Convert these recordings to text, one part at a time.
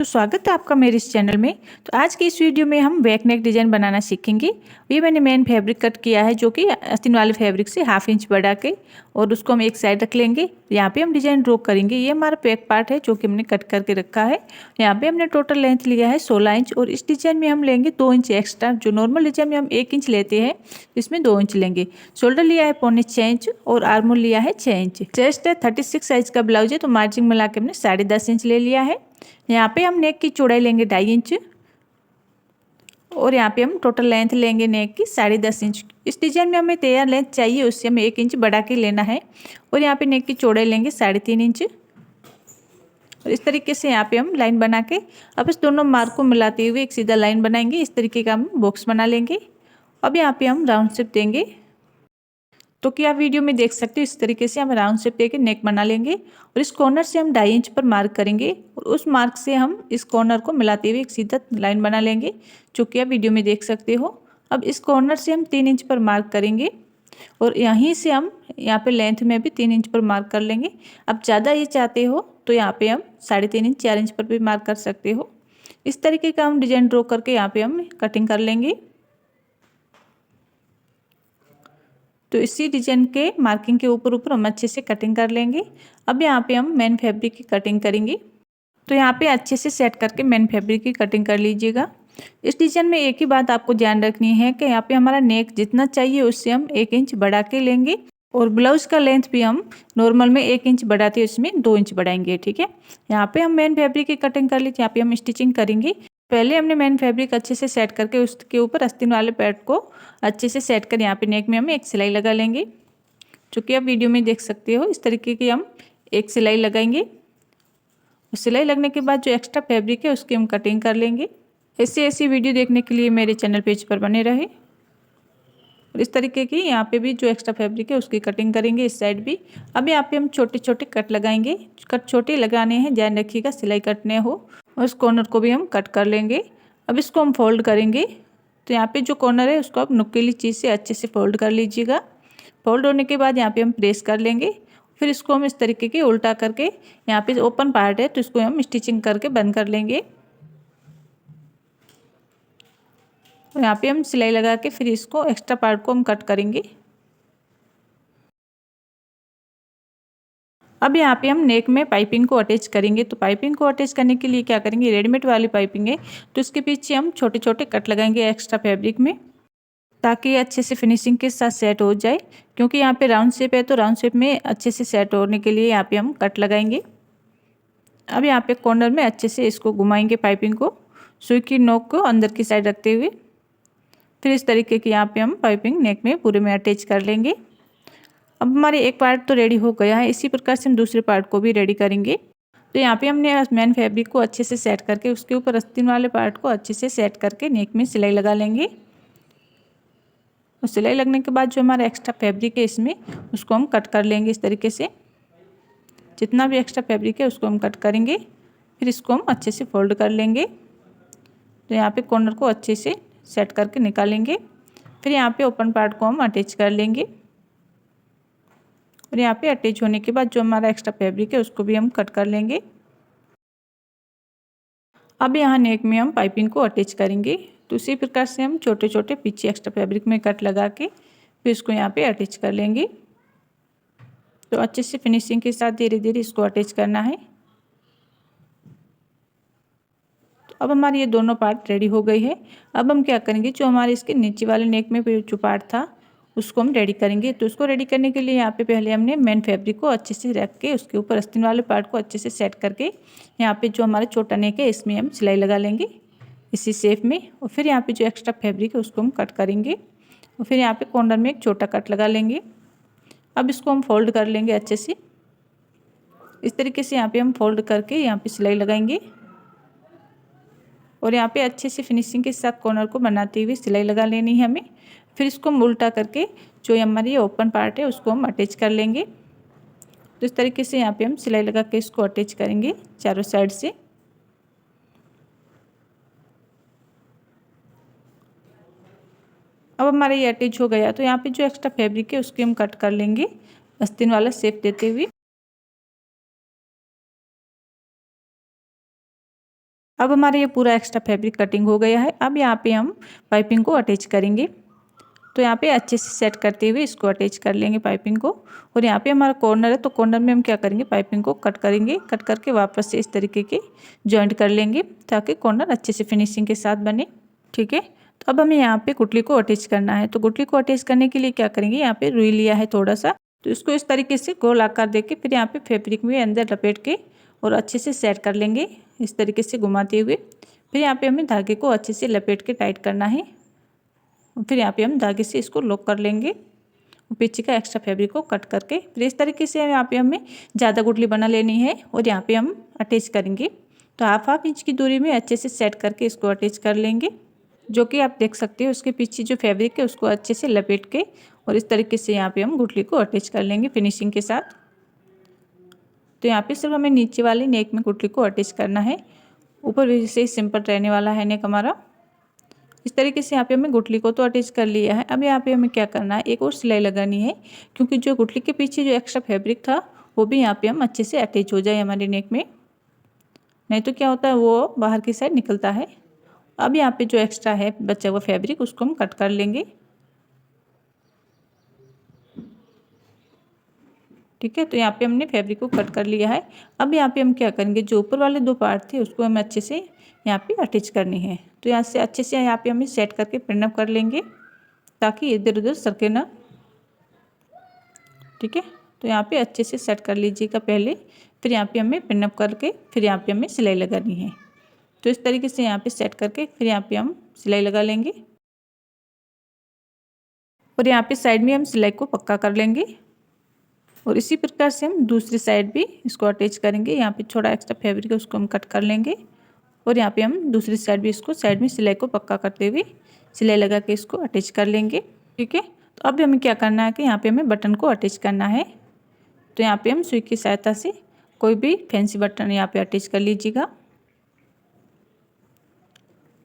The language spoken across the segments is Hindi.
तो स्वागत है आपका मेरे इस चैनल में। तो आज की इस वीडियो में हम बैक नेक डिज़ाइन बनाना सीखेंगे। ये मैंने मेन फैब्रिक कट किया है जो कि आस्तीन वाले फैब्रिक से 1/2 इंच बढ़ा के, और उसको हम एक साइड रख लेंगे। यहाँ पे हम डिज़ाइन ड्रॉ करेंगे। ये हमारा बैक पार्ट है जो कि हमने कट करके रखा है। यहाँ पे हमने टोटल लेंथ लिया है 16 इंच, और इस डिज़ाइन में हम लेंगे 2 इंच एक्स्ट्रा। जो नॉर्मल डिज़ाइन में हम 1 इंच लेते हैं, इसमें 2 इंच लेंगे। शोल्डर लिया है 1.25 इंच और आर्मोल लिया है 6 इंच। चेस्ट है 36 साइज का ब्लाउज है, तो मार्जिन मिला के हमने 10.5 इंच ले लिया है। यहाँ पे हम नेक की चौड़ाई लेंगे 2.5 इंच, और यहाँ पे हम टोटल लेंथ लेंगे नेक की 10.5 इंच। इस डिजाइन में हमें तैयार लेंथ चाहिए, उससे हमें 1 इंच बढ़ा के लेना है। और यहाँ पे नेक की चौड़ाई लेंगे 3.5 इंच। और इस तरीके से यहाँ पे हम लाइन बना के अब इस दोनों मार्क को मिलाते हुए एक सीधा लाइन बनाएंगे। इस तरीके का हम बॉक्स बना लेंगे। अब यहाँ पे हम राउंड शेप देंगे, तो कि आप वीडियो में देख सकते हो इस तरीके से हम राउंड शेप देके नेक बना लेंगे। और इस कॉर्नर से हम 2.5 इंच पर मार्क करेंगे, और उस मार्क से हम इस कॉर्नर को मिलाते हुए एक सीधा लाइन बना लेंगे, जो कि आप वीडियो में देख सकते हो। अब इस कॉर्नर से हम 3 इंच पर मार्क करेंगे, और यहीं से हम यहाँ पे लेंथ में भी 3 इंच पर मार्क कर लेंगे। अब ज़्यादा ये चाहते हो तो यहाँ पे हम 3.5 इंच 4 इंच पर भी मार्क कर सकते हो। इस तरीके का हम डिजाइन ड्रॉ करके यहाँ पे हम कटिंग कर लेंगे। तो इसी डिजाइन के मार्किंग के ऊपर ऊपर हम अच्छे से कटिंग कर लेंगे। अब यहाँ पे हम मेन फैब्रिक की कटिंग करेंगे, तो यहाँ पे अच्छे से सेट करके मेन फैब्रिक की कटिंग कर लीजिएगा। इस डिजाइन में एक ही बात आपको ध्यान रखनी है कि यहाँ पे हमारा नेक जितना चाहिए उससे हम 1 इंच बढ़ा के लेंगे, और ब्लाउज का लेंथ भी हम नॉर्मल में 1 इंच बढ़ाते हैं, उसमें 2 इंच बढ़ाएंगे। ठीक है, यहाँ पे हम मेन फैब्रिक की कटिंग कर ली। यहाँ पे हम स्टिचिंग करेंगे। पहले हमने मेन फैब्रिक अच्छे से सेट करके उसके ऊपर आस्तीन वाले पैड को अच्छे से सेट कर यहाँ पे नेक में हम एक सिलाई लगा लेंगे, जो कि आप वीडियो में देख सकते हो। इस तरीके की हम एक सिलाई लगाएंगे। सिलाई लगने के बाद जो एक्स्ट्रा फैब्रिक है उसकी हम कटिंग कर लेंगे। ऐसी वीडियो देखने के लिए मेरे चैनल पेज पर बने रहे। और इस तरीके की यहाँ पे भी जो एक्स्ट्रा फैब्रिक है उसकी कटिंग करेंगे, इस साइड भी। अब यहाँ पे हम छोटे छोटे कट लगाएंगे। कट छोटे लगाने हैं, ध्यान रखिएगा सिलाई कटने हो। और इस कॉर्नर को भी हम कट कर लेंगे। अब इसको हम फोल्ड करेंगे। तो यहाँ पे जो कॉर्नर है उसको आप नुकीली चीज़ से अच्छे से फोल्ड कर लीजिएगा। फोल्ड होने के बाद यहाँ पे हम प्रेस कर लेंगे। फिर इसको हम इस तरीके के उल्टा करके, यहाँ पे ओपन पार्ट है तो इसको हम स्टिचिंग करके बंद कर लेंगे। और यहाँ पे हम सिलाई लगा के फिर इसको एक्स्ट्रा पार्ट को हम कट करेंगे। अब यहाँ पे हम नेक में पाइपिंग को अटैच करेंगे। तो पाइपिंग को अटैच करने के लिए क्या करेंगे, रेडीमेड वाली पाइपिंग है तो इसके पीछे हम छोटे छोटे कट लगाएंगे एक्स्ट्रा फैब्रिक में, ताकि ये अच्छे से फिनिशिंग के साथ सेट हो जाए। क्योंकि यहाँ पे राउंड शेप है तो राउंड शेप में अच्छे से सेट होने के लिए यहाँ पे हम कट लगाएंगे। अब यहाँ पे कॉर्नर में अच्छे से इसको घुमाएंगे पाइपिंग को, सुई की नोक को अंदर की साइड रखते हुए। फिर इस तरीके की यहाँ पे हम पाइपिंग नेक में पूरे में अटैच कर लेंगे। अब हमारे एक पार्ट तो रेडी हो गया है, इसी प्रकार से हम दूसरे पार्ट को भी रेडी करेंगे। तो यहाँ पे हमने मेन फैब्रिक को अच्छे से सेट करके उसके ऊपर आस्तीन वाले पार्ट को अच्छे से सेट करके नेक में सिलाई लगा लेंगे। और सिलाई लगने के बाद जो हमारा एक्स्ट्रा फैब्रिक है इसमें उसको हम कट कर लेंगे। इस तरीके से जितना भी एक्स्ट्रा फैब्रिक है उसको हम कट करेंगे। फिर इसको हम अच्छे से फोल्ड कर लेंगे। तो यहाँ पे कॉर्नर को अच्छे से सेट करके निकालेंगे। फिर यहाँ पे ओपन पार्ट को हम अटैच कर लेंगे। और यहाँ पे अटैच होने के बाद जो हमारा एक्स्ट्रा फैब्रिक है उसको भी हम कट कर लेंगे। अब यहाँ नेक में हम पाइपिंग को अटैच करेंगे। तो उसी प्रकार से हम छोटे छोटे पीछे एक्स्ट्रा फैब्रिक में कट लगा के फिर इसको यहाँ पे अटैच कर लेंगे। तो अच्छे से फिनिशिंग के साथ धीरे धीरे इसको अटैच करना है। तो अब हमारी ये दोनों पार्ट रेडी हो गई है। अब हम क्या करेंगे, जो हमारे इसके नीचे वाले नेक में जो पार्ट था उसको हम रेडी करेंगे। तो उसको रेडी करने के लिए यहाँ पे पहले हमने मेन फैब्रिक को अच्छे से रख के उसके ऊपर आस्तीन वाले पार्ट को अच्छे से सेट करके यहाँ पे जो हमारा छोटा नेक है इसमें हम सिलाई लगा लेंगे इसी शेप में। और फिर यहाँ पे जो एक्स्ट्रा फैब्रिक है उसको हम कट करेंगे। और फिर यहाँ पे कॉर्नर में एक छोटा कट लगा लेंगे। अब इसको हम फोल्ड कर लेंगे अच्छे से। इस तरीके से यहाँ पे हम फोल्ड करके यहाँ पे सिलाई लगाएंगे। और यहाँ पे अच्छे से फिनिशिंग के साथ कॉर्नर को बनाते हुए सिलाई लगा लेनी है हमें। फिर इसको हम उल्टा करके जो हमारी ओपन पार्ट है उसको हम अटैच कर लेंगे। तो इस तरीके से यहाँ पे हम सिलाई लगा के इसको अटैच करेंगे चारों साइड से। अब हमारा ये अटैच हो गया। तो यहाँ पे जो एक्स्ट्रा फैब्रिक है उसकी हम कट कर लेंगे आस्तीन वाला शेप देते हुए। अब हमारा ये पूरा एक्स्ट्रा फैब्रिक कटिंग हो गया है। अब यहाँ पे हम पाइपिंग को अटैच करेंगे। तो यहाँ पे अच्छे से सेट करते हुए इसको अटैच कर लेंगे पाइपिंग को। और यहाँ पे हमारा कॉर्नर है, तो कॉर्नर में हम क्या करेंगे, पाइपिंग को कट करेंगे। कट करके वापस से इस तरीके के जॉइंट कर लेंगे ताकि कॉर्नर अच्छे से फिनिशिंग के साथ बने। ठीक है, तो अब हमें यहाँ पे गुठली को अटैच करना है। तो गुठली को अटैच करने के लिए क्या करेंगे, यहाँ पे रुई लिया है थोड़ा सा, तो इसको इस तरीके से गोल आकार देके फिर यहाँ पे फैब्रिक में अंदर लपेट के और अच्छे से सेट कर लेंगे इस तरीके से घुमाते हुए। फिर यहाँ पे हमें धागे को अच्छे से लपेट के टाइट करना है। फिर यहाँ पे हम धागे से इसको लॉक कर लेंगे, पीछे का एक्स्ट्रा फैब्रिक को कट करके। फिर इस तरीके से यहाँ पे हमें ज़्यादा गुठली बना लेनी है और यहाँ पे हम अटैच करेंगे। तो हाफ इंच की दूरी में अच्छे से सेट करके इसको अटैच कर लेंगे, जो कि आप देख सकते हो उसके पीछे जो फैब्रिक है उसको अच्छे से लपेट के और इस तरीके से यहाँ पे हम गुठली को अटैच कर लेंगे फिनिशिंग के साथ। तो यहाँ पे सिर्फ हमें नीचे वाले नेक में गुठली को अटैच करना है, ऊपर भी से सिंपल रहने वाला है नेक हमारा। इस तरीके से यहाँ पे हमें गुठली को तो अटैच कर लिया है। अब यहाँ पे हमें क्या करना है, एक और सिलाई लगानी है, क्योंकि जो गुठली के पीछे जो एक्स्ट्रा फैब्रिक था वो भी यहाँ पे हम अच्छे से अटैच हो जाए हमारे नेक में, नहीं तो क्या होता है वो बाहर की साइड निकलता है। अब यहाँ पे जो एक्स्ट्रा है बचा हुआ फैब्रिक उसको हम कट कर लेंगे। ठीक है, तो यहाँ पे हमने फैब्रिक को कट कर लिया है। अब यहाँ पे हम क्या करेंगे, जो ऊपर वाले दो पार्ट थे उसको हमें अच्छे से यहाँ पे अटैच करनी है। तो यहाँ से अच्छे से यहाँ पे हमें सेट करके पिन अप कर लेंगे ताकि इधर उधर सरके ना। ठीक है, तो यहाँ पे अच्छे से सेट कर लीजिएगा पहले, फिर यहाँ पे हमें पिन अप करके फिर यहाँ पे हमें सिलाई लगानी है। तो इस तरीके से यहाँ पे सेट करके फिर यहाँ पे हम सिलाई लगा लेंगे और यहाँ पे साइड में हम सिलाई को पक्का कर लेंगे। और इसी प्रकार से हम दूसरी साइड भी इसको अटैच करेंगे। यहाँ पे थोड़ा एक्स्ट्रा फैब्रिक है उसको हम कट कर लेंगे और यहाँ पे हम दूसरी साइड भी इसको साइड में सिलाई को पक्का करते हुए सिलाई लगा के इसको अटैच कर लेंगे। ठीक है, तो अब हमें क्या करना है कि यहाँ पे हमें बटन को अटैच करना है। तो यहाँ पे हम सुई की सहायता से कोई भी फैंसी बटन यहाँ पे अटैच कर लीजिएगा।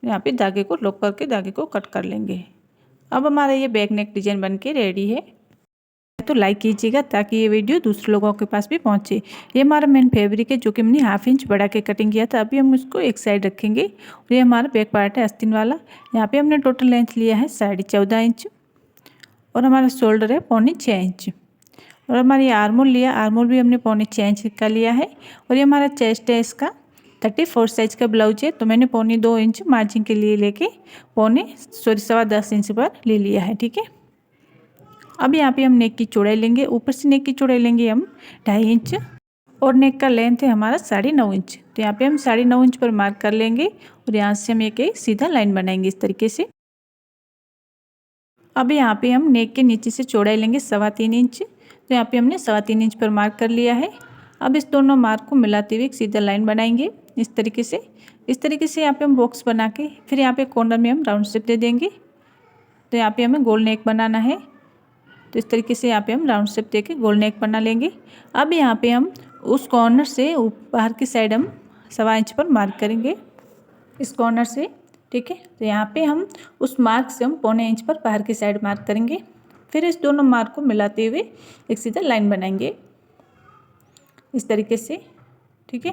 यहाँ पे धागे को लॉक करके धागे को कट कर लेंगे। अब हमारा ये बैक नेक डिजाइन बन के रेडी है। तो लाइक कीजिएगा ताकि ये वीडियो दूसरे लोगों के पास भी पहुंचे। ये हमारा मेन फैब्रिक है जो कि हमने हाफ इंच बढ़ा के कटिंग किया था। अभी हम इसको एक साइड रखेंगे और ये हमारा बैक पार्ट है आस्तीन वाला। यहाँ पे हमने टोटल लेंथ लिया है 14.5 इंच और हमारा शोल्डर है 3.25 इंच और हमारी आर्मोल लिया, आर्मोल भी हमने 3.25 इंच का लिया है। और ये हमारा चेस्ट है, इसका 34 साइज का ब्लाउज है, तो मैंने 2.25 इंच मार्जिन के लिए लेके 10.25 इंच पर ले लिया है। ठीक है, अब यहाँ पे हम नेक की चौड़ाई लेंगे, ऊपर से नेक की चौड़ाई लेंगे हम 2.5 इंच और नेक का लेंथ है हमारा 9.5 इंच। तो यहाँ पे हम 9.5 इंच पर मार्क कर लेंगे और यहाँ से हम एक सीधा लाइन बनाएंगे इस तरीके से। अब यहाँ पे हम नेक के नीचे से चौड़ाई लेंगे 3.25 इंच। तो यहाँ पे हमने 3.25 इंच पर मार्क कर लिया है। अब इस दोनों मार्क को मिलाते हुए एक सीधा लाइन बनाएंगे इस तरीके से। इस तरीके से यहाँ पे हम बॉक्स बना के फिर यहाँ पे कॉर्नर में हम राउंड शेप दे देंगे। तो यहाँ पे हमें गोल नेक बनाना है, तो इस तरीके से यहाँ पे हम राउंड शेप देके गोल नेक बना लेंगे। अब यहाँ पे हम उस कॉर्नर से बाहर की साइड हम 1.25 इंच पर मार्क करेंगे इस कॉर्नर से। ठीक है, तो यहाँ पे हम उस मार्क से हम 0.25 इंच पर बाहर की साइड मार्क करेंगे। फिर इस दोनों मार्क को मिलाते हुए एक सीधा लाइन बनाएंगे इस तरीके से। ठीक है,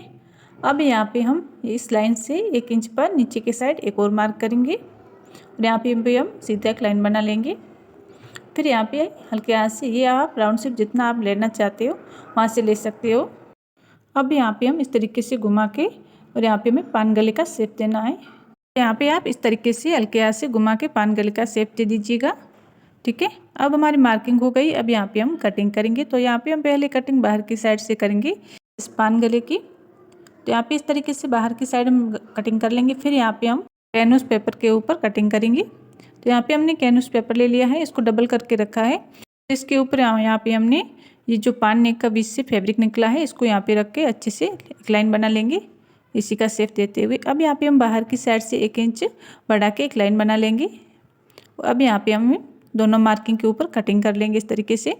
अब यहाँ पे हम इस लाइन से 1 इंच पर नीचे के साइड एक और मार्क करेंगे और यहाँ पे हम सीधा एक लाइन बना लेंगे। फिर यहाँ पे हल्के हाथ से ये आप राउंड शेप जितना आप लेना चाहते हो वहाँ से ले सकते हो। अब यहाँ पे हम इस तरीके से घुमा के और यहाँ पे हमें पान गले का शेप देना है। यहाँ पे आप इस तरीके से हल्के हाथ से घुमा के पान गले का शेप दे दीजिएगा। ठीक है, अब हमारी मार्किंग हो गई। अब यहाँ पे हम कटिंग करेंगे। तो यहाँ पे हम पहले कटिंग बाहर की साइड से करेंगे इस पान गले की। तो यहाँ पे इस तरीके से बाहर की साइड हम कटिंग कर लेंगे। फिर यहाँ पे हम कैनवस पेपर के ऊपर कटिंग करेंगे। तो यहाँ पे हमने कैनवस पेपर ले लिया है, इसको डबल करके रखा है। इसके ऊपर यहाँ पे हमने ये जो पान नेक का बीच से फैब्रिक निकला है इसको यहाँ पे रख के अच्छे से एक लाइन बना लेंगे इसी का शेप देते हुए। अब यहाँ पे हम बाहर की साइड से 1 इंच बढ़ा के एक लाइन बना लेंगे। अब यहाँ पे हम दोनों मार्किंग के ऊपर कटिंग कर लेंगे इस तरीके से।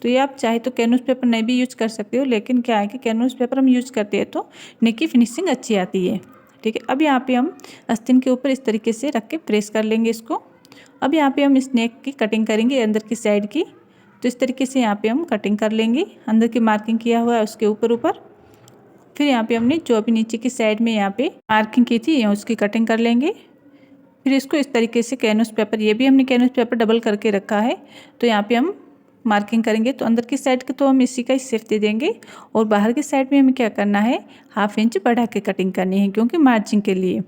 तो ये आप चाहे तो कैनवस पेपर नहीं भी यूज कर सकते हो, लेकिन क्या है कि कैनवस पेपर हम यूज करते हैं तो नेक की फिनिशिंग अच्छी आती है। ठीक है, अब यहाँ पे हम आस्तीन के ऊपर इस तरीके से रख के प्रेस कर लेंगे इसको। अब यहाँ पे हम इस नेक की कटिंग करेंगे अंदर की साइड की। तो इस तरीके से यहाँ पे हम कटिंग कर लेंगे अंदर की मार्किंग किया हुआ है उसके ऊपर। फिर यहाँ पे हमने जो अभी नीचे की साइड में यहाँ पे मार्किंग की थी उसकी कटिंग कर लेंगे। फिर इसको इस तरीके से कैनवस पेपर, ये भी हमने कैनवस पेपर डबल करके रखा है, तो यहाँ पे हम मार्किंग करेंगे। तो अंदर की साइड के तो हम इसी का ही शेप दे देंगे और बाहर की साइड में हमें क्या करना है, 1/2 इंच बढ़ा के कटिंग करनी है क्योंकि मार्जिन के लिए।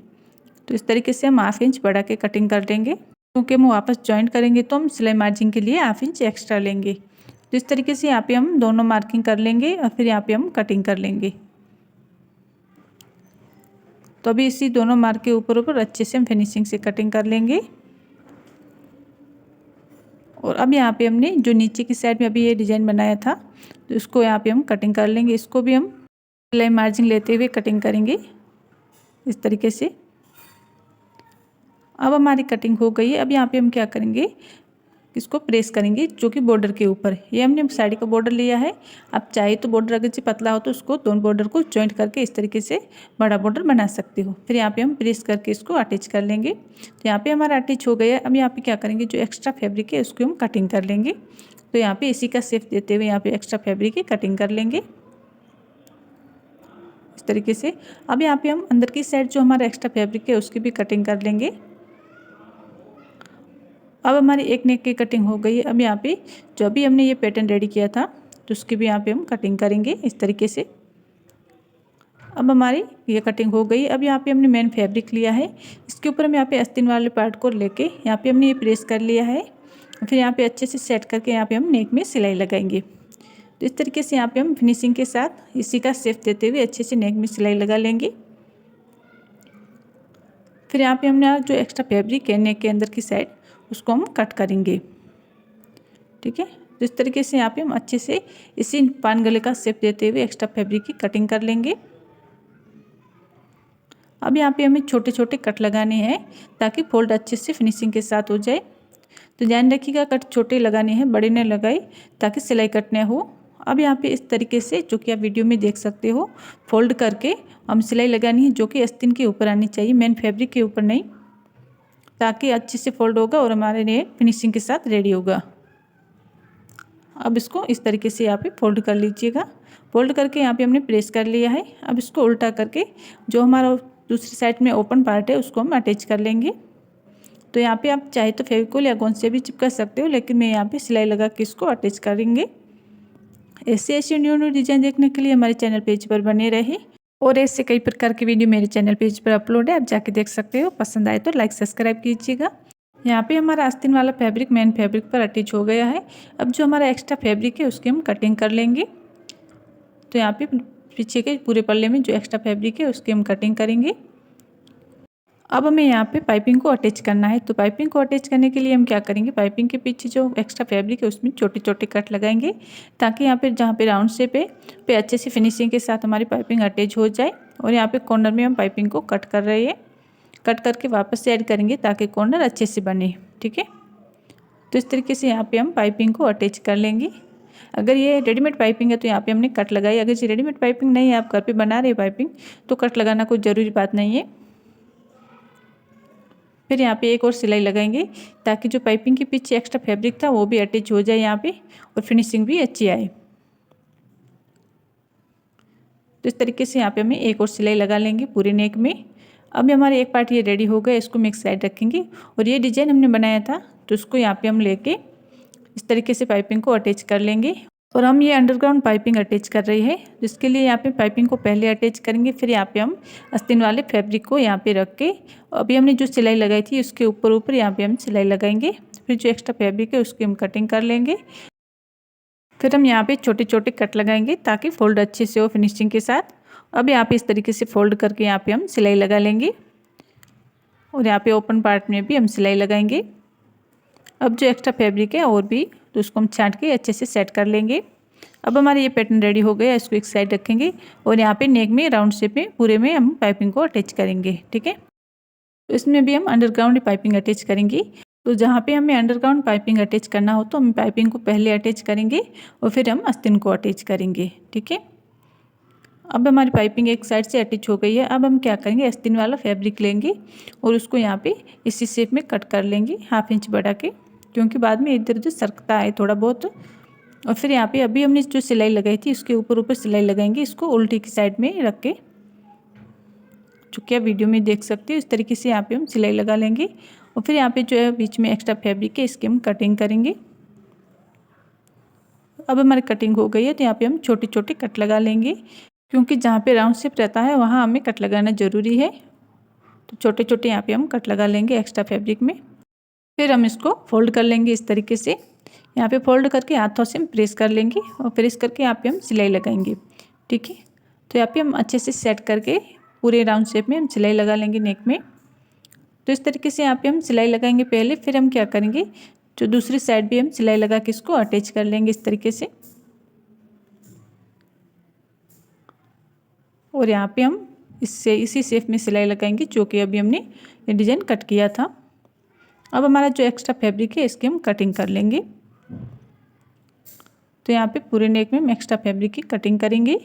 तो इस तरीके से हम 1/2 इंच बढ़ा के कटिंग कर देंगे, क्योंकि हम वापस जॉइंट करेंगे तो हम सिलाई मार्जिन के लिए 1/2 इंच एक्स्ट्रा लेंगे। तो इस तरीके से यहाँ पे हम दोनों मार्किंग कर लेंगे और फिर यहाँ पे हम कटिंग कर लेंगे। तो अभी इसी दोनों मार्क के ऊपर ऊपर अच्छे से हम फिनिशिंग से कटिंग कर लेंगे। और अब यहाँ पे हमने जो नीचे की साइड में अभी ये डिज़ाइन बनाया था, तो इसको यहाँ पे हम कटिंग कर लेंगे। इसको भी हम सिलाई मार्जिन लेते हुए कटिंग करेंगे इस तरीके से। अब हमारी कटिंग हो गई है। अब यहाँ पे हम क्या करेंगे, इसको प्रेस करेंगे जो कि बॉर्डर के ऊपर। ये हमने साड़ी का बॉर्डर लिया है। अब चाहे तो बॉर्डर अगर से पतला हो तो उसको दोनों बॉर्डर को जॉइंट करके इस तरीके से बड़ा बॉर्डर बना सकते हो। फिर यहाँ पे हम प्रेस करके इसको अटैच कर लेंगे। तो यहाँ पे हमारा अटैच हो गया। अब यहाँ पे क्या करेंगे, जो एक्स्ट्रा फैब्रिक है उसको हम कटिंग कर लेंगे। तो यहाँ पे इसी का शेप देते हुए यहाँ पे एक्स्ट्रा फैब्रिक की कटिंग कर लेंगे इस तरीके से। अब यहाँ पे हम अंदर की साइड जो हमारा एक्स्ट्रा फैब्रिक है उसकी भी कटिंग कर लेंगे। अब हमारी एक नेक की कटिंग हो गई है। अब यहाँ पे जो अभी हमने ये पैटर्न रेडी किया था तो उसकी भी यहाँ पे हम कटिंग करेंगे इस तरीके से। अब हमारी ये कटिंग हो गई। अब यहाँ पे हमने मेन फैब्रिक लिया है, इसके ऊपर हम यहाँ पे आस्तीन वाले पार्ट को लेके यहाँ पे हमने ये प्रेस कर लिया है। फिर यहाँ पे अच्छे से सेट करके यहाँ पे हम नेक में सिलाई लगाएंगे। तो इस तरीके से यहाँ पे हम फिनिशिंग के साथ इसी का शेप देते हुए अच्छे से नेक में सिलाई लगा लेंगे। फिर यहाँ पे हमने जो एक्स्ट्रा फैब्रिक है नेक के अंदर की साइड उसको हम कट करेंगे। ठीक है, तो इस तरीके से यहाँ पे हम अच्छे से इसी पान गले का शेप देते हुए एक्स्ट्रा फैब्रिक की कटिंग कर लेंगे। अब यहाँ पे हमें छोटे छोटे कट लगाने हैं ताकि फोल्ड अच्छे से फिनिशिंग के साथ हो जाए। तो ध्यान रखिएगा, कट छोटे लगाने हैं, बड़े न लगाए ताकि सिलाई कट न हो। अब यहाँ पे इस तरीके से जो कि आप वीडियो में देख सकते हो, फोल्ड करके हम सिलाई लगानी है जो कि आस्तीन के ऊपर आनी चाहिए, मेन फैब्रिक के ऊपर नहीं, ताकि अच्छे से फोल्ड होगा और हमारे लिए फिनिशिंग के साथ रेडी होगा। अब इसको इस तरीके से यहाँ पे फोल्ड कर लीजिएगा। फोल्ड करके यहाँ पे हमने प्रेस कर लिया है। अब इसको उल्टा करके जो हमारा दूसरी साइड में ओपन पार्ट है उसको हम अटैच कर लेंगे। तो यहाँ पे आप चाहे तो फेविकोल या गोंद से भी चिपका सकते हो, लेकिन मैं यहाँ पे सिलाई लगा के इसको अटैच करेंगे। ऐसे न्यू डिज़ाइन देखने के लिए हमारे चैनल पेज पर बने रहे और ऐसे कई प्रकार की वीडियो मेरे चैनल पेज पर अपलोड है, आप जाके देख सकते हो। पसंद आए तो लाइक सब्सक्राइब कीजिएगा। यहाँ पे हमारा आस्तीन वाला फैब्रिक मेन फैब्रिक पर अटैच हो गया है। अब जो हमारा एक्स्ट्रा फैब्रिक है उसकी हम कटिंग कर लेंगे। तो यहाँ पे पीछे के पूरे पल्ले में जो एक्स्ट्रा फैब्रिक है उसकी हम कटिंग करेंगे। अब हमें यहाँ पे पाइपिंग को अटैच करना है। तो पाइपिंग को अटैच करने के लिए हम क्या करेंगे, पाइपिंग के पीछे जो एक्स्ट्रा फैब्रिक है उसमें छोटे छोटे कट लगाएंगे ताकि यहाँ पे जहाँ पे राउंड शेप है पे अच्छे से फिनिशिंग के साथ हमारी पाइपिंग अटैच हो जाए। और यहाँ पे कॉर्नर में हम पाइपिंग को कट कर रहे हैं, कट करके वापस से ऐड करेंगे ताकि कॉर्नर अच्छे से बने। ठीक है, तो इस तरीके से यहाँ पे हम पाइपिंग को अटैच कर लेंगे। अगर ये रेडीमेड पाइपिंग है तो यहाँ पे हमने कट लगाई। अगर ये रेडीमेड पाइपिंग नहीं है, आप घर पे बना रहे पाइपिंग, तो कट लगाना कोई ज़रूरी बात नहीं है। फिर यहाँ पे एक और सिलाई लगाएंगे ताकि जो पाइपिंग के पीछे एक्स्ट्रा फैब्रिक था वो भी अटैच हो जाए यहाँ पे और फिनिशिंग भी अच्छी आए। तो इस तरीके से यहाँ पे हमें एक और सिलाई लगा लेंगे पूरे नेक में। अब हमारे एक पार्ट ये रेडी हो गया, इसको हम एक साइड रखेंगे। और ये डिज़ाइन हमने बनाया था तो उसको यहाँ पे हम लेके इस तरीके से पाइपिंग को अटैच कर लेंगे। और हम ये अंडरग्राउंड पाइपिंग अटैच कर रहे हैं, जिसके लिए यहाँ पे पाइपिंग को पहले अटैच करेंगे। फिर यहाँ पे हम आस्तीन वाले फैब्रिक को यहाँ पे रख के अभी हमने जो सिलाई लगाई थी उसके ऊपर ऊपर यहाँ पे हम सिलाई लगाएंगे। फिर जो एक्स्ट्रा फैब्रिक है उसकी हम कटिंग कर लेंगे। फिर हम यहाँ पे छोटे छोटे कट लगाएंगे ताकि फोल्ड अच्छे से हो फिनिशिंग के साथ। अब यहाँ पे इस तरीके से फोल्ड करके यहाँ पे हम सिलाई लगा लेंगे और यहाँ पे ओपन पार्ट में भी हम सिलाई लगाएंगे। अब जो एक्स्ट्रा फैब्रिक है और भी तो उसको हम छांट के अच्छे से सेट कर लेंगे। अब हमारा ये पैटर्न रेडी हो गया, इसको एक साइड रखेंगे और यहाँ पे नेक में राउंड शेप में पूरे में हम पाइपिंग को अटैच करेंगे। ठीक है, तो इसमें भी हम अंडरग्राउंड पाइपिंग अटैच करेंगे। तो जहाँ पे हमें अंडरग्राउंड पाइपिंग अटैच करना हो तो हम पाइपिंग को पहले अटैच करेंगे और फिर हम आस्तीन को अटैच करेंगे। ठीक है, अब हमारी पाइपिंग एक साइड से अटैच हो गई है। अब हम क्या करेंगे, आस्तीन वाला फैब्रिक लेंगे और उसको यहाँ पे इसी शेप में कट कर लेंगे 1/2 इंच बढ़ा के, क्योंकि बाद में इधर उधर सरकता है थोड़ा बहुत और फिर यहाँ पे अभी हमने जो सिलाई लगाई थी उसके ऊपर ऊपर सिलाई लगाएंगे, इसको उल्टी की साइड में रख के, जो कि आप वीडियो में देख सकते हो। इस तरीके से यहाँ पे हम सिलाई लगा लेंगे और फिर यहाँ पे जो है बीच में एक्स्ट्रा फैब्रिक है इसकी हम कटिंग करेंगे। अब हमारी कटिंग हो गई है तो यहाँ पे हम छोटे छोटे कट लगा लेंगे, क्योंकि जहाँ पे राउंड शेप रहता है वहाँ हमें कट लगाना ज़रूरी है। तो छोटे छोटे यहाँ पे हम कट लगा लेंगे एक्स्ट्रा फैब्रिक में। फिर हम इसको फोल्ड कर लेंगे इस तरीके से। यहाँ पे फोल्ड करके हाथों से हम प्रेस कर लेंगे और प्रेस करके यहाँ पे हम सिलाई लगाएंगे, ठीक है। तो यहाँ पे हम अच्छे से सेट करके पूरे राउंड शेप में हम सिलाई लगा लेंगे नेक में। तो इस तरीके से यहाँ पे हम सिलाई लगाएंगे पहले, फिर हम क्या करेंगे, जो दूसरी साइड भी हम सिलाई लगा के इसको अटैच कर लेंगे इस तरीके से। और यहाँ पे हम इसी शेप में सिलाई लगाएंगे जो कि अभी हमने ये डिज़ाइन कट किया था। अब हमारा जो एक्स्ट्रा फैब्रिक है इसकी हम कटिंग कर लेंगे। तो यहाँ पे पूरे नेक में हम एक्स्ट्रा फैब्रिक की कटिंग करेंगे।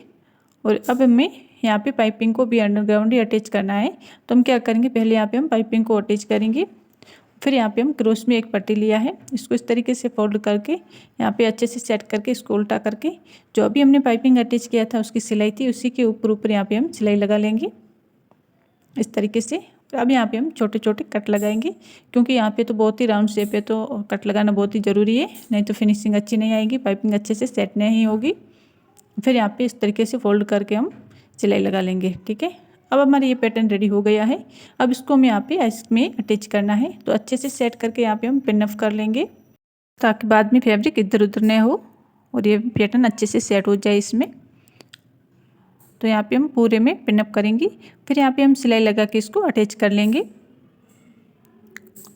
और अब हमें यहाँ पे पाइपिंग को भी अंडरग्राउंड ही अटैच करना है। तो हम क्या करेंगे, पहले यहाँ पे हम पाइपिंग को अटैच करेंगे, फिर यहाँ पे हम क्रॉस में एक पट्टी लिया है, इसको इस तरीके से फोल्ड करके यहाँ पे अच्छे से सेट करके इसको उल्टा करके जो अभी हमने पाइपिंग अटैच किया था उसकी सिलाई थी उसी के ऊपर ऊपर यहाँ पे हम सिलाई लगा लेंगे इस तरीके से। अब यहाँ पे हम छोटे छोटे कट लगाएंगे, क्योंकि यहाँ पे तो बहुत ही राउंड शेप है तो कट लगाना बहुत ही ज़रूरी है, नहीं तो फिनिशिंग अच्छी नहीं आएगी, पाइपिंग अच्छे से सेट नहीं होगी। फिर यहाँ पे इस तरीके से फोल्ड करके हम सिलाई लगा लेंगे, ठीक है। अब हमारा ये पैटर्न रेडी हो गया है। अब इसको हम यहाँ पे इसमें अटैच करना है, तो अच्छे से सेट करके यहाँ पे हम पिन अप कर लेंगे ताकि बाद में फैब्रिक इधर उधर नहीं हो और ये पैटर्न अच्छे से सेट हो जाए इसमें। तो यहाँ पे हम पूरे में पिन अप करेंगे, फिर यहाँ पे हम सिलाई लगा के इसको अटैच कर लेंगे।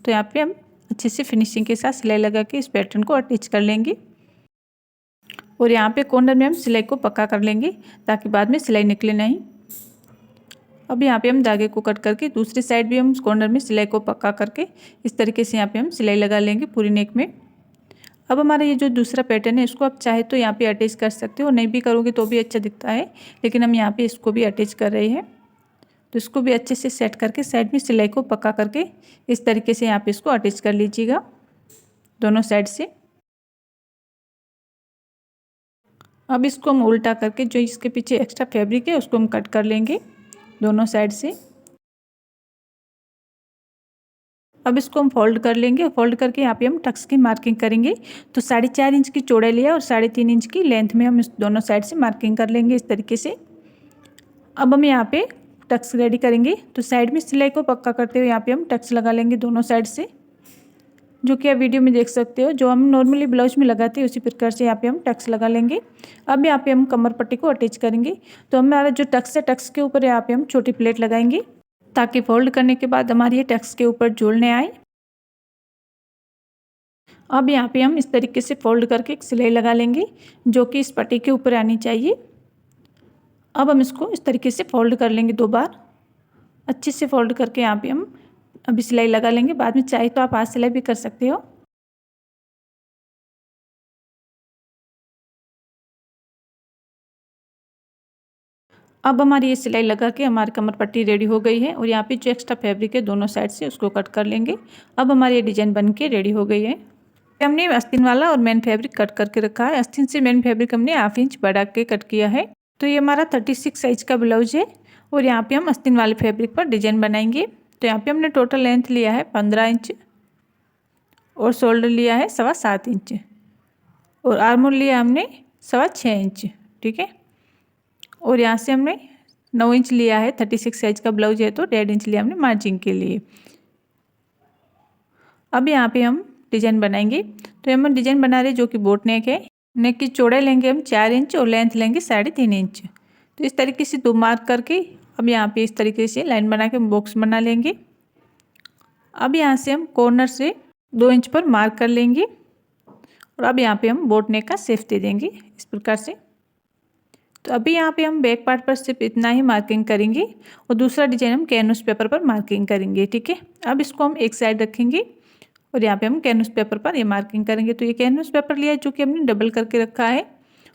तो यहाँ पे हम अच्छे से फिनिशिंग के साथ सिलाई लगा के इस पैटर्न को अटैच कर लेंगे। और यहाँ पे कॉर्नर में हम सिलाई को पक्का कर लेंगे ताकि बाद में सिलाई निकले नहीं। अब यहाँ पे हम धागे को कट करके दूसरी साइड भी हम कॉर्नर में सिलाई को पक्का करके इस तरीके से यहाँ पे हम सिलाई लगा लेंगे पूरी नेक में। अब हमारा ये जो दूसरा पैटर्न है इसको आप चाहे तो यहाँ पे अटैच कर सकते हो, नहीं भी करोगे तो भी अच्छा दिखता है, लेकिन हम यहाँ पे इसको भी अटैच कर रहे हैं। तो इसको भी अच्छे से सेट करके साइड में सिलाई को पक्का करके इस तरीके से यहाँ पे इसको अटैच कर लीजिएगा दोनों साइड से। अब इसको हम उल्टा करके जो इसके पीछे एक्स्ट्रा फैब्रिक है उसको हम कट कर लेंगे दोनों साइड से। अब इसको हम फोल्ड कर लेंगे, फोल्ड करके यहाँ पे हम टक्स की मार्किंग करेंगे। तो 4.5 इंच की चौड़ाई लिया और 3.5 इंच की लेंथ में हम इस दोनों साइड से मार्किंग कर लेंगे इस तरीके से। अब हम यहाँ पे टक्स रेडी करेंगे, तो साइड में सिलाई को पक्का करते हुए यहाँ पे हम टक्स लगा लेंगे दोनों साइड से, जो कि आप वीडियो में देख सकते हो। जो हम नॉर्मली ब्लाउज में लगाते हैं उसी प्रकार से यहाँ पे हम टक्स लगा लेंगे। अब यहाँ पे हम कमर पट्टी को अटैच करेंगे। तो हमारा जो टक्स है टक्स के ऊपर यहाँ पे हम छोटी प्लेट लगाएंगे ताकि फोल्ड करने के बाद हमारी ये टक्स के ऊपर झूलने आए। अब यहाँ पे हम इस तरीके से फोल्ड करके एक सिलाई लगा लेंगे जो कि इस पट्टी के ऊपर आनी चाहिए। अब हम इसको इस तरीके से फोल्ड कर लेंगे 2 बार, अच्छे से फोल्ड करके यहाँ पे हम अभी सिलाई लगा लेंगे। बाद में चाहे तो आप हाथ सिलाई भी कर सकते हो। अब हमारी ये सिलाई लगा के हमारी कमर पट्टी रेडी हो गई है और यहाँ पे जो एक्स्ट्रा फैब्रिक है दोनों साइड से उसको कट कर लेंगे। अब हमारी ये डिजाइन बन के रेडी हो गई है। हमने आस्तीन वाला और मेन फैब्रिक कट करके रखा है। आस्तीन से मेन फैब्रिक हमने 1/2 इंच बढ़ा के कट किया है। तो ये हमारा 36 साइज का ब्लाउज है और यहाँ पे हम आस्तीन वाले फैब्रिक पर डिजाइन बनाएंगे। तो यहाँ पे हमने टोटल लेंथ लिया है 15 इंच और शोल्डर लिया है 7.25 इंच और आर्मोल लिया हमने 6.25 इंच, ठीक है। और यहाँ से हमने 9 इंच लिया है, 36 साइज का ब्लाउज है तो 1.5 इंच लिया हमने मार्जिन के लिए। अब यहाँ पे हम डिजाइन बनाएंगे। तो हम डिजाइन बना रहे जो कि बोट नेक है। नेक की चौड़ाई लेंगे हम 4 इंच और लेंथ लेंगे 3.5 इंच। तो इस तरीके से 2 मार्क करके अब यहाँ पे इस तरीके से लाइन बना के हम बॉक्स बना लेंगे। अब यहाँ से हम कॉर्नर से 2 इंच पर मार्क कर लेंगे और अब यहाँ पे हम बोट नेक का शेप दे देंगे इस प्रकार से। तो अभी यहाँ पे हम बैक पार्ट पर सिर्फ इतना ही मार्किंग करेंगे और दूसरा डिजाइन हम कैनवस पेपर पर मार्किंग करेंगे, ठीक है। अब इसको हम एक साइड रखेंगे और यहाँ पे हम कैनवस पेपर पर ये मार्किंग करेंगे। तो ये कैनवस पेपर लिया है जो कि हमने डबल करके रखा है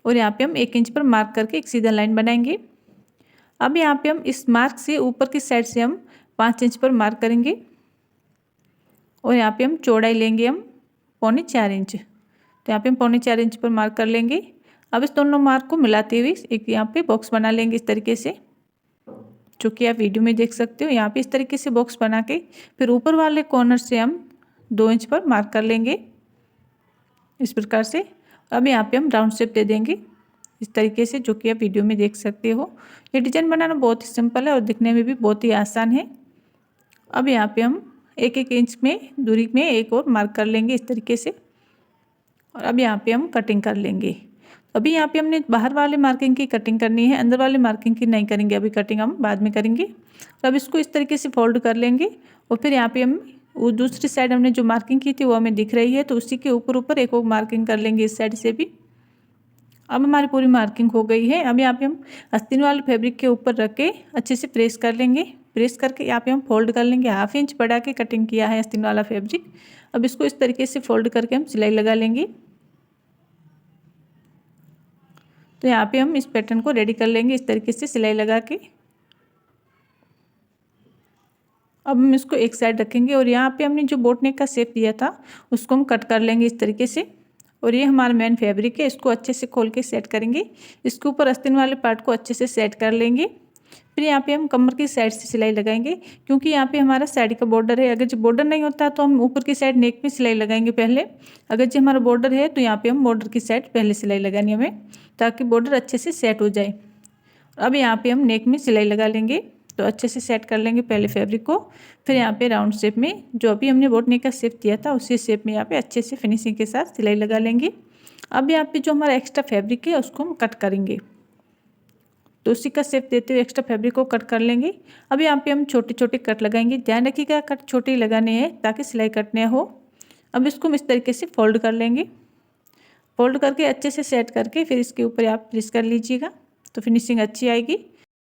और यहाँ पे हम 1 इंच पर मार्क करके एक सीधा लाइन बनाएंगे। अब यहाँ पे हम इस मार्क से ऊपर की साइड से हम 5 इंच पर मार्क करेंगे और यहाँ पे हम चौड़ाई लेंगे हम 3.25 इंच। तो यहाँ पे हम 4.25 इंच पर मार्क कर लेंगे। अब इस दोनों मार्क को मिलाते हुए एक यहाँ पे बॉक्स बना लेंगे इस तरीके से, जो कि आप वीडियो में देख सकते हो। यहाँ पे इस तरीके से बॉक्स बना के फिर ऊपर वाले कॉर्नर से हम 2 इंच पर मार्क कर लेंगे इस प्रकार से। अब यहाँ पे हम राउंड शेप दे देंगे इस तरीके से, जो कि आप वीडियो में देख सकते हो। ये डिज़ाइन बनाना बहुत ही सिंपल है और दिखने में भी बहुत ही आसान है। अब यहाँ पे हम 1-1 इंच में दूरी में एक और मार्क कर लेंगे इस तरीके से, और अब यहाँ पे हम कटिंग कर लेंगे। अभी यहाँ पे हमने बाहर वाले मार्किंग की कटिंग करनी है, अंदर वाले मार्किंग की नहीं करेंगे, अभी कटिंग हम बाद में करेंगे। तो अब इसको इस तरीके से फोल्ड कर लेंगे और फिर यहाँ पे हम वो दूसरी साइड हमने जो मार्किंग की थी वो हमें दिख रही है, तो उसी के ऊपर ऊपर एक और मार्किंग कर लेंगे इस साइड से भी। अब हमारी पूरी मार्किंग हो गई है। अब यहाँ पे हम आस्तीन वाले फैब्रिक के ऊपर रख के अच्छे से प्रेस कर लेंगे। प्रेस करके यहाँ पे हम फोल्ड कर लेंगे। 1/2 इंच बढ़ा के कटिंग किया है आस्तीन वाला फैब्रिक। अब इसको इस तरीके से फोल्ड करके हम सिलाई लगा लेंगे। तो यहाँ पे हम इस पैटर्न को रेडी कर लेंगे इस तरीके से सिलाई लगा के। अब हम इसको एक साइड रखेंगे और यहाँ पे हमने जो बोट नेक का शेप दिया था उसको हम कट कर लेंगे इस तरीके से। और ये हमारा मेन फैब्रिक है, इसको अच्छे से खोल के सेट करेंगे। इसके ऊपर आस्तीन वाले पार्ट को अच्छे से सेट कर लेंगे। फिर यहाँ पे हम कमर की साइड से सिलाई लगाएंगे, क्योंकि यहाँ पे हमारा साड़ी का बॉर्डर है। अगर जो बॉर्डर नहीं होता तो हम ऊपर की साइड नेक में सिलाई लगाएंगे पहले। अगर जो हमारा बॉर्डर है तो यहाँ पे हम बॉर्डर की साइड पहले सिलाई लगानी हमें, ताकि बॉर्डर अच्छे से सेट हो जाए। अब यहाँ पे हम नेक में सिलाई लगा लेंगे। तो अच्छे से सेट कर लेंगे पहले फैब्रिक को। फिर यहाँ पे राउंड शेप में जो अभी हमने बोट नेक का शेप दिया था उसी शेप में यहाँ पे अच्छे से फिनिशिंग के साथ सिलाई लगा लेंगे। अब यहाँ पे जो हमारा एक्स्ट्रा फैब्रिक है उसको हम कट करेंगे, तो उसी का शेप देते हुए एक्स्ट्रा फैब्रिक को कट कर लेंगे। अब यहाँ पे हम छोटे छोटे कट लगाएंगे। ध्यान रखिएगा कट छोटे ही लगाने हैं ताकि सिलाई कट ना हो। अब इसको हम इस तरीके से फोल्ड कर लेंगे। फोल्ड करके अच्छे से सेट करके फिर इसके ऊपर आप प्रेस कर लीजिएगा, तो फिनिशिंग अच्छी आएगी।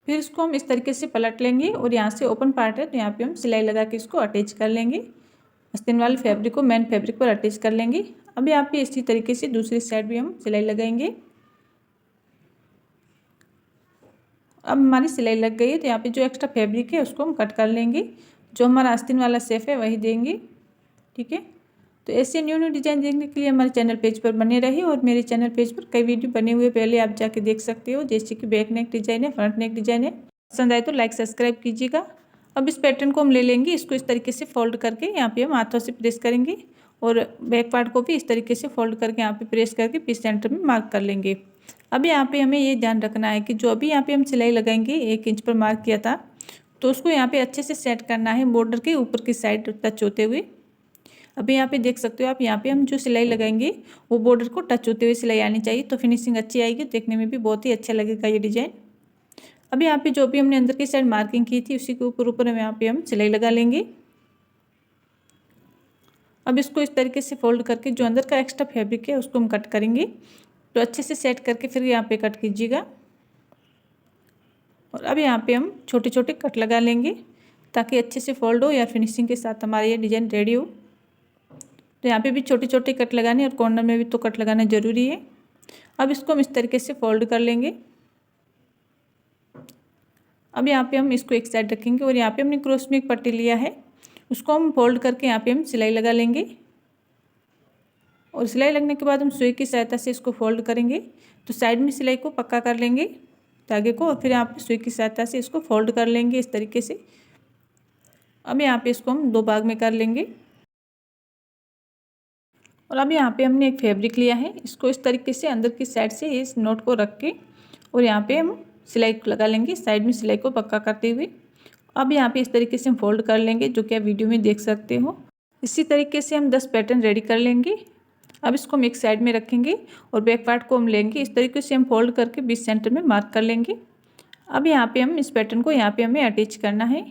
फिर इसको हम इस तरीके से पलट लेंगे और यहाँ से ओपन पार्ट है तो यहाँ पे हम सिलाई लगा के इसको अटैच कर लेंगे। आस्तीन वाले फैब्रिक को मेन फैब्रिक पर अटैच कर लेंगे। अब यहाँ पे इसी तरीके से दूसरी साइड भी हम सिलाई लगाएंगे। अब हमारी सिलाई लग गई है, तो यहाँ पे जो एक्स्ट्रा फैब्रिक है उसको हम कट कर लेंगे। जो हमारा आस्तीन वाला शेप है वही देंगे, ठीक है। तो ऐसे न्यू न्यू डिज़ाइन देखने के लिए हमारे चैनल पेज पर बने रहिए। और मेरे चैनल पेज पर कई वीडियो बने हुए पहले आप जाके देख सकते हो, जैसे कि बैक नेक डिज़ाइन है, फ्रंट नेक डिज़ाइन है। पसंद आए तो लाइक सब्सक्राइब कीजिएगा। अब इस पैटर्न को हम ले लेंगे, इसको इस तरीके से फोल्ड करके यहाँ पे हम हाथों से प्रेस करेंगे और बैक पार्ट को भी इस तरीके से फोल्ड करके यहाँ पे प्रेस करके पीस सेंटर में मार्क कर लेंगे। अब यहाँ पे हमें ये ध्यान रखना है कि जो अभी यहाँ पे हम सिलाई लगाएंगे 1 इंच पर मार्क किया था, तो उसको यहाँ पे अच्छे से सेट करना है बॉर्डर के ऊपर की साइड टच होते हुए। अभी यहाँ पे देख सकते हो आप, यहाँ पे हम जो सिलाई लगाएंगे वो बॉर्डर को टच होते हुए सिलाई आनी चाहिए, तो फिनिशिंग अच्छी आएगी, देखने में भी बहुत ही अच्छा लगेगा ये डिज़ाइन। अब यहाँ पे जो भी हमने अंदर की साइड मार्किंग की थी उसी के ऊपर ऊपर हम यहाँ पे हम सिलाई लगा लेंगे। अब इसको इस तरीके से फोल्ड करके जो अंदर का एक्स्ट्रा फैब्रिक है उसको हम कट करेंगे, तो अच्छे से सेट करके फिर यहाँ पे कट कीजिएगा। और अब यहाँ पे हम छोटे छोटे कट लगा लेंगे ताकि अच्छे से फोल्ड हो या फिनिशिंग के साथ हमारा ये डिज़ाइन रेडी हो। तो यहाँ पे भी छोटे छोटे कट लगाने और कॉर्नर में भी तो कट लगाना ज़रूरी है। अब इसको हम इस तरीके से फोल्ड कर लेंगे। अब यहाँ पे हम इसको एक साइड रखेंगे और यहाँ पे हमने क्रॉस में एक पट्टी लिया है, उसको हम फोल्ड करके यहाँ पे हम सिलाई लगा लेंगे। और सिलाई लगने के बाद हम सुई की सहायता से इसको फोल्ड करेंगे, तो साइड में सिलाई को पक्का कर लेंगे धागे को, और फिर यहाँ पे सुई की सहायता से इसको फोल्ड कर लेंगे इस तरीके से। अब यहाँ पे इसको हम 2 भाग में कर लेंगे। और अब यहाँ पे हमने एक फैब्रिक लिया है, इसको इस तरीके से अंदर की साइड से इस नोट को रख के और यहाँ पे हम सिलाई लगा लेंगे, साइड में सिलाई को पक्का करते हुए। अब यहाँ पे इस तरीके से हम फोल्ड कर लेंगे, जो कि आप वीडियो में देख सकते हो। इसी तरीके से हम 10 पैटर्न रेडी कर लेंगे। अब इसको हम एक साइड में रखेंगे और बैक पार्ट को हम लेंगे, इस तरीके से हम फोल्ड करके बीच सेंटर में मार्क कर लेंगे। अब यहाँ पे हम इस पैटर्न को यहाँ पे हमें अटैच करना है,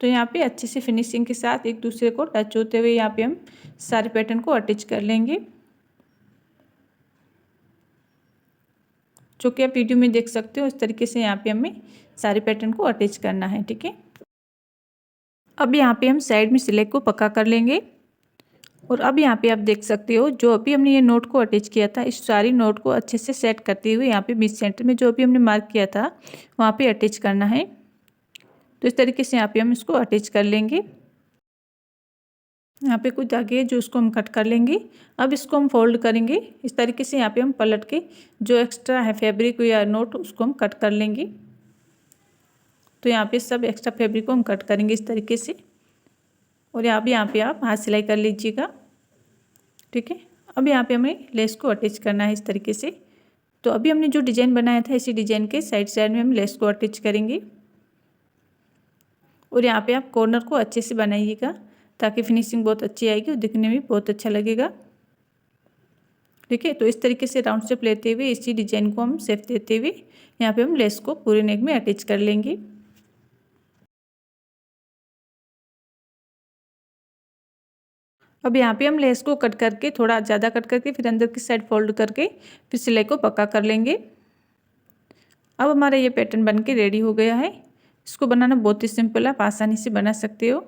तो यहाँ पे अच्छे से फिनिशिंग के साथ एक दूसरे को टच होते हुए यहाँ पे हम सारे पैटर्न को अटैच कर लेंगे, जो कि आप वीडियो में देख सकते हो। इस तरीके से यहाँ पे हमें सारे पैटर्न को अटैच करना है, ठीक है। अब यहाँ पे हम साइड में सिलाई को पक्का कर लेंगे। और अब यहाँ पे आप देख सकते हो, जो अभी हमने ये नोट को अटैच किया था, इस सारी नोट को अच्छे से सेट करते हुए यहाँ पे बीच सेंटर में जो अभी हमने मार्क किया था वहाँ पे अटैच करना है। तो इस तरीके से यहाँ पे हम इसको अटैच कर लेंगे। यहाँ पे कुछ धागे है जो इसको हम कट कर लेंगे। अब इसको हम फोल्ड करेंगे इस तरीके से। यहाँ पे हम पलट के जो एक्स्ट्रा है फैब्रिक या नोट उसको हम कट कर लेंगे। तो यहाँ पे सब एक्स्ट्रा फैब्रिक को हम कट करेंगे इस तरीके से। और यहाँ पे आप हाथ सिलाई कर लीजिएगा, ठीक है। अब यहाँ पे हमें लेस को अटैच करना है इस तरीके से। तो अभी हमने जो डिज़ाइन बनाया था इसी डिज़ाइन के साइड साइड में हम लेस को अटैच करेंगे। और यहाँ पे आप कॉर्नर को अच्छे से बनाइएगा ताकि फिनिशिंग बहुत अच्छी आएगी और दिखने में बहुत अच्छा लगेगा, ठीक है। तो इस तरीके से राउंड शेप लेते हुए इसी डिजाइन को हम शेप देते हुए यहाँ पे हम लेस को पूरे नेक में अटैच कर लेंगे। अब यहाँ पे हम लेस को कट करके थोड़ा ज़्यादा कट करके फिर अंदर की साइड फोल्ड करके फिर सिलाई को पक्का कर लेंगे। अब हमारा ये पैटर्न बन के रेडी हो गया है। इसको बनाना बहुत ही सिंपल है, आप आसानी से बना सकते हो।